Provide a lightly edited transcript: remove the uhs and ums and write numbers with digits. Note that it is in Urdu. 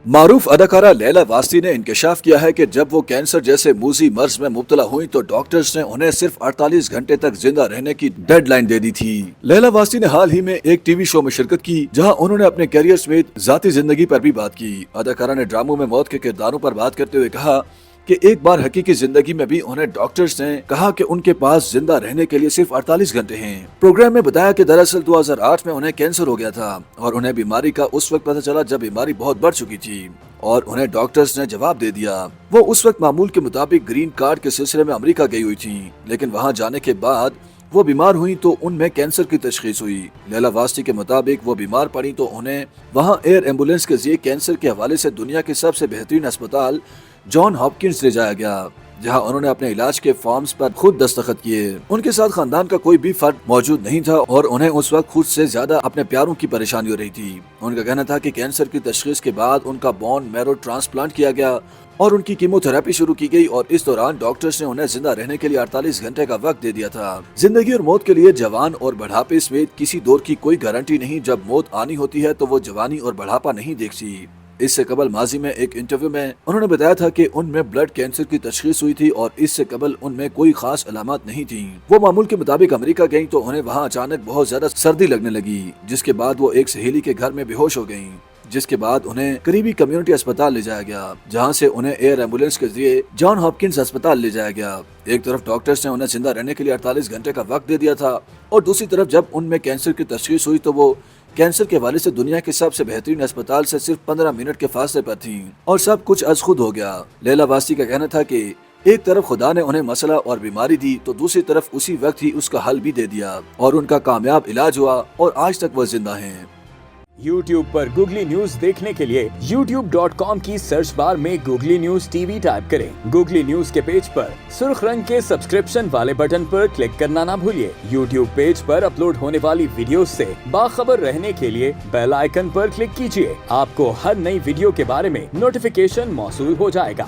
معروف اداکارہ لیلا واسطی نے انکشاف کیا ہے کہ جب وہ کینسر جیسے موذی مرض میں مبتلا ہوئی تو ڈاکٹرز نے انہیں صرف 48 گھنٹے تک زندہ رہنے کی ڈیڈ لائن دے دی تھی۔ لیلا واسطی نے حال ہی میں ایک ٹی وی شو میں شرکت کی جہاں انہوں نے اپنے کیریئر سمیت ذاتی زندگی پر بھی بات کی۔ اداکارہ نے ڈراموں میں موت کے کرداروں پر بات کرتے ہوئے کہا کہ ایک بار حقیقی زندگی میں بھی انہیں ڈاکٹرز نے کہا کہ ان کے پاس زندہ رہنے کے لیے صرف 48 گھنٹے ہیں۔ پروگرام میں بتایا کہ دراصل 2008 میں انہیں کینسر ہو گیا تھا اور انہیں بیماری کا اس وقت پتہ چلا جب بیماری بہت بڑھ چکی تھی اور انہیں ڈاکٹرز نے جواب دے دیا۔ وہ اس وقت معمول کے مطابق گرین کارڈ کے سلسلے میں امریکہ گئی ہوئی تھیں، لیکن وہاں جانے کے بعد وہ بیمار ہوئی تو ان میں کینسر کی تشخیص ہوئی۔ لیلا واسطی کے مطابق وہ بیمار پڑی تو انہیں وہاں ایئر ایمبولینس کے ذریعے کینسر کے حوالے سے دنیا کے سب سے بہترین اسپتال جان ہاپکنس لے جایا گیا، جہاں انہوں نے اپنے علاج کے فارمز پر خود دستخط کیے۔ ان کے ساتھ خاندان کا کوئی بھی فرد موجود نہیں تھا اور انہیں اس وقت خود سے زیادہ اپنے پیاروں کی پریشانی ہو رہی تھی۔ ان کا کہنا تھا کہ کینسر کی تشخیص کے بعد ان کا بون میرو ٹرانسپلانٹ کیا گیا اور ان کی کیموتھراپی شروع کی گئی اور اس دوران ڈاکٹرز نے انہیں زندہ رہنے کے لیے 48 گھنٹے کا وقت دے دیا تھا۔ زندگی اور موت کے لیے جوان اور بڑھاپے سمیت کسی دور کی کوئی گارنٹی نہیں۔ جب موت آنی ہوتی ہے تو وہ جوانی اور بڑھاپا نہیں دیکھتی۔ اس سے قبل ماضی میں ایک انٹرویو میں انہوں نے بتایا تھا کہ ان میں بلڈ کینسر کی تشخیص ہوئی تھی اور اس سے قبل ان میں کوئی خاص علامات نہیں تھیں۔ وہ معمول کے مطابق امریکہ گئیں تو انہیں وہاں اچانک بہت زیادہ سردی لگنے لگی، جس کے بعد وہ ایک سہیلی کے گھر میں بے ہوش ہو گئیں، جس کے بعد انہیں قریبی کمیونٹی اسپتال لے جایا گیا، جہاں سے انہیں ایئر ایمبولینس کے ذریعے جان ہاپکنس اسپتال لے جایا گیا۔ ایک طرف ڈاکٹرز نے انہیں زندہ رہنے کے لیے 48 گھنٹے کا وقت دے دیا تھا اور دوسری طرف جب ان میں کینسر کی تشخیص ہوئی تو وہ کینسر کے حوالے سے دنیا کے سب سے بہترین اسپتال سے صرف 15 منٹ کے فاصلے پر تھیں اور سب کچھ از خود ہو گیا۔ لیلا واسطی کا کہنا تھا کہ ایک طرف خدا نے انہیں مسئلہ اور بیماری دی تو دوسری طرف اسی وقت ہی اس کا حل بھی دے دیا اور ان کا کامیاب علاج ہوا اور آج تک وہ زندہ ہیں۔ YouTube پر گوگلی نیوز دیکھنے کے لیے youtube.com کی سرچ بار میں googly news T V type کریں۔ گوگلی نیوز کے پیج پر سرخ رنگ کے سبسکرپشن والے بٹن پر کلک کرنا نہ بھولیے۔ YouTube پیج پر اپلوڈ ہونے والی ویڈیوز سے باخبر رہنے کے لیے بیل آئیکن پر کلک کیجیے۔ آپ کو ہر نئی ویڈیو کے بارے میں نوٹیفیکیشن موصول ہو جائے گا۔